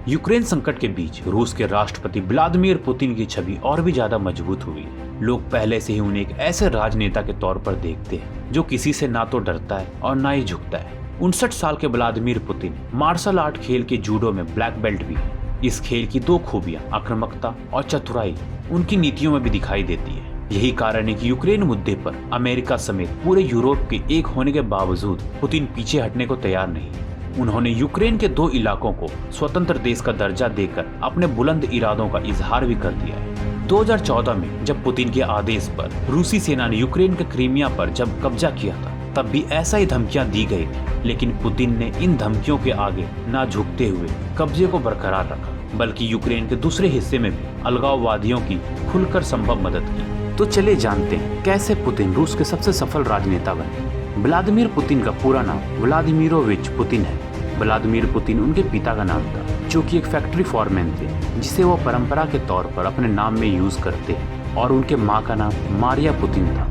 Ukraine संकट के बीच रूस के राष्ट्रपति व्लादिमीर पुतिन की छवि और भी ज्यादा मजबूत हुई है। लोग पहले से ही उन्हें एक ऐसे राजनेता के तौर पर देखते हैं जो किसी से ना तो डरता है और ना ही झुकता है। 59 साल के व्लादिमीर पुतिन मार्शल आर्ट खेल के जूडो में ब्लैक बेल्ट भी है। इस खेल की दो खूबियां आक्रामकता और चतुराई उनकी नीतियों में भी दिखाई देती है। यही कारण है कि यूक्रेन मुद्दे पर अमेरिका समेत पूरे यूरोप के एक होने के बावजूद पुतिन पीछे हटने को तैयार नहीं। उन्होंने यूक्रेन के 2 इलाकों को स्वतंत्र देश का दर्जा देकर अपने बुलंद इरादों का इजहार भी कर दिया है। 2014 में जब पुतिन के आदेश पर रूसी सेना ने यूक्रेन के क्रीमिया पर जब कब्जा किया था, तब भी ऐसा ही धमकियां दी गई थी, लेकिन पुतिन ने इन धमकियों के आगे न झुकते हुए कब्जे को बरकरार रखा, बल्कि यूक्रेन के दूसरे हिस्से में भी अलगाववादियों की खुलकर संभव मदद की। तो चलिए जानते हैं कैसे पुतिन रूस के सबसे सफल राजनेता बने। व्लादिमीर पुतिन का पूरा नाम व्लादिमीरोविच पुतिन है। व्लादिमीर पुतिन उनके पिता का नाम था, जो कि एक फैक्ट्री फॉरमैन थे, जिसे वो परंपरा के तौर पर अपने नाम में यूज करते हैं, और उनके माँ का नाम मारिया पुतिन था।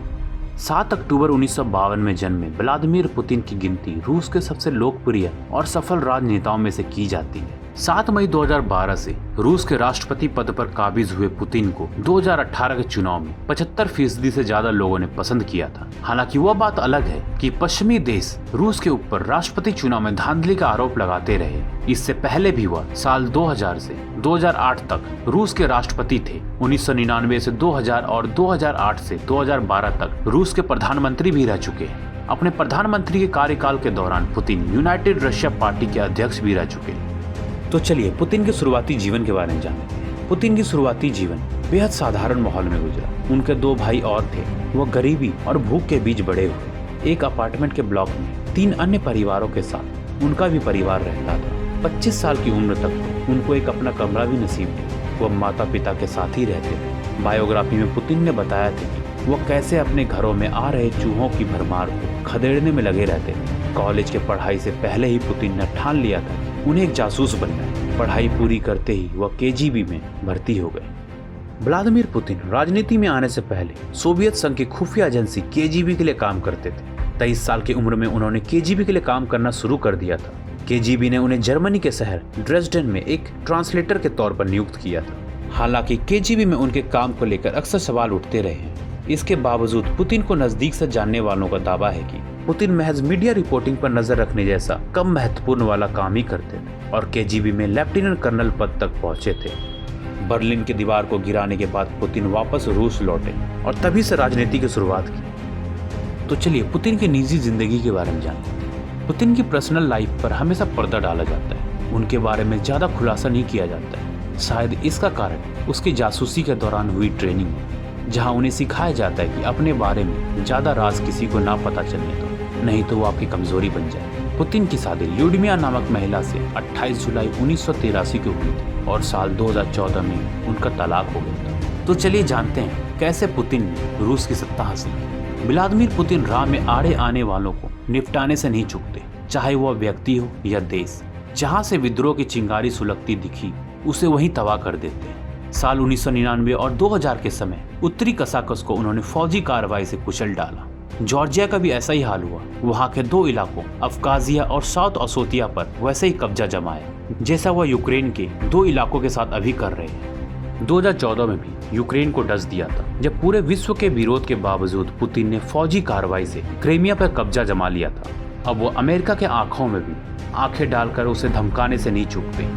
7 अक्टूबर 1952 में जन्मे व्लादिमीर पुतिन की गिनती रूस के सबसे लोकप्रिय और सफल राजनेताओं में से की जाती है। 7 मई 2012 से रूस के राष्ट्रपति पद पर काबिज हुए पुतिन को 2018 के चुनाव में 75% से ज्यादा लोगों ने पसंद किया था। हालांकि वह बात अलग है कि पश्चिमी देश रूस के ऊपर राष्ट्रपति चुनाव में धांधली का आरोप लगाते रहे। इससे पहले भी वह साल 2000 से 2008 तक रूस के राष्ट्रपति थे। 1999 से 2000 और 2008 से 2012 तक रूस के प्रधानमंत्री भी रह चुके हैं। अपने प्रधानमंत्री के कार्यकाल के दौरान पुतिन यूनाइटेड रशिया पार्टी के अध्यक्ष भी रह चुके हैं। तो चलिए पुतिन के शुरुआती जीवन के बारे में जानते हैं। पुतिन की शुरुआती जीवन बेहद साधारण माहौल में गुजरा। उनके 2 भाई और थे। वह गरीबी और भूख के बीच बड़े हुए। एक अपार्टमेंट के ब्लॉक में 3 अन्य परिवारों के साथ उनका भी परिवार रहता था। 25 साल की उम्र तक उनको एक अपना कमरा भी नसीब नहीं। वह माता पिता के साथ ही रहते थे। बायोग्राफी में पुतिन ने बताया था कि वह कैसे अपने घरों में आ रहे चूहों की भरमार को खदेड़ने में लगे रहते थे। कॉलेज के पढ़ाई से पहले ही पुतिन ने ठान लिया था उन्हें एक जासूस बनना है। पढ़ाई पूरी करते ही वह केजीबी में भर्ती हो गए। व्लादिमीर पुतिन राजनीति में आने से पहले सोवियत संघ की खुफिया एजेंसी केजीबी के लिए काम करते थे। 23 साल की उम्र में उन्होंने केजीबी के लिए काम करना शुरू कर दिया था। केजीबी ने उन्हें जर्मनी के शहर ड्रेसडेन में एक ट्रांसलेटर के तौर पर नियुक्त किया था। हालांकि केजीबी में उनके काम को लेकर अक्सर सवाल उठते रहे हैं। इसके बावजूद पुतिन को नजदीक से जानने वालों का दावा है कि पुतिन महज मीडिया रिपोर्टिंग पर नजर रखने जैसा कम महत्वपूर्ण वाला काम ही करते थे और केजीबी में लेफ्टिनेंट कर्नल पद तक पहुंचे थे। बर्लिन की दीवार को गिराने के बाद पुतिन वापस रूस लौटे और तभी से राजनीति की शुरुआत की। तो चलिए पुतिन की निजी जिंदगी के बारे में जानते हैं। पुतिन की पर्सनल लाइफ पर हमेशा पर्दा डाला जाता है। उनके बारे में ज्यादा खुलासा नहीं किया जाता है। शायद इसका कारण उसकी जासूसी के दौरान हुई ट्रेनिंग है, जहाँ उन्हें सिखाया जाता है कि अपने बारे में ज्यादा राज किसी को ना पता चलने दो, नहीं तो वो आपकी कमजोरी बन जाए। पुतिन की शादी ल्यूडमिया नामक महिला से 28 जुलाई 1983 को हुई थी और साल 2014 में उनका तलाक हो गया था। तो चलिए जानते हैं कैसे पुतिन ने रूस की सत्ता हासिल की। व्लादिमीर पुतिन राह में आड़े आने वालों को निपटाने से नहीं चूकते, चाहे वह व्यक्ति हो या देश। जहाँ से विद्रोह की चिंगारी सुलगती दिखी उसे वहीं तबाह कर देते हैं। साल 1999 और 2000 के समय उत्तरी कसाकस को उन्होंने फौजी कार्रवाई से कुचल डाला। जॉर्जिया का भी ऐसा ही हाल हुआ। वहाँ के 2 इलाकों अफकाजिया और साउथ ओसेतिया पर वैसे ही कब्जा जमाया, जैसा वह यूक्रेन के 2 इलाकों के साथ अभी कर रहे हैं। 2014 में भी यूक्रेन को डस दिया था, जब पूरे विश्व के विरोध के बावजूद पुतिन ने फौजी कार्रवाई से क्रीमिया पर कब्जा जमा लिया था। अब वो अमेरिका के आंखों में भी आंखें डालकर उसे धमकाने से नहीं चूकते।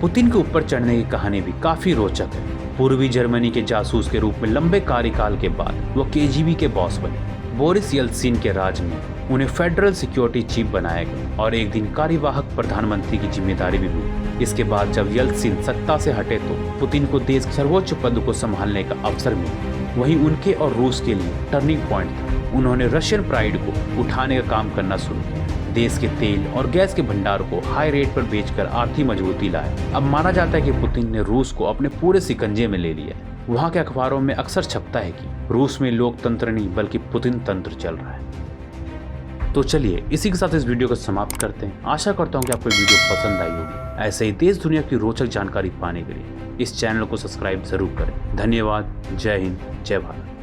पुतिन के ऊपर चढ़ने की कहानी भी काफी रोचक है। पूर्वी जर्मनी के जासूस के रूप में लंबे कार्यकाल के बाद वो केजीबी के बॉस बने। बोरिस येल्त्सिन के राज में उन्हें फेडरल सिक्योरिटी चीफ बनाया गया और एक दिन कार्यवाहक प्रधानमंत्री की जिम्मेदारी भी मिली। इसके बाद जब येल्त्सिन सत्ता से हटे तो पुतिन को देश के सर्वोच्च पद को संभालने का अवसर मिला। वही उनके और रूस के लिए टर्निंग पॉइंट था। उन्होंने रशियन प्राइड को उठाने का काम करना शुरू किया। देश के तेल और गैस के भंडार को हाई रेट पर बेचकर आर्थिक मजबूती लाया। अब माना जाता है कि पुतिन ने रूस को अपने पूरे शिकंजे में ले लिया। वहाँ के अखबारों में अक्सर छपता है कि रूस में लोकतंत्र नहीं बल्कि पुतिन तंत्र चल रहा है। तो चलिए इसी के साथ इस वीडियो को समाप्त करते हैं। आशा करता हूँ कि आपको वीडियो पसंद आई होगी। ऐसे ही देश दुनिया की रोचक जानकारी पाने के लिए इस चैनल को सब्सक्राइब जरूर करें। धन्यवाद। जय हिंद, जय भारत।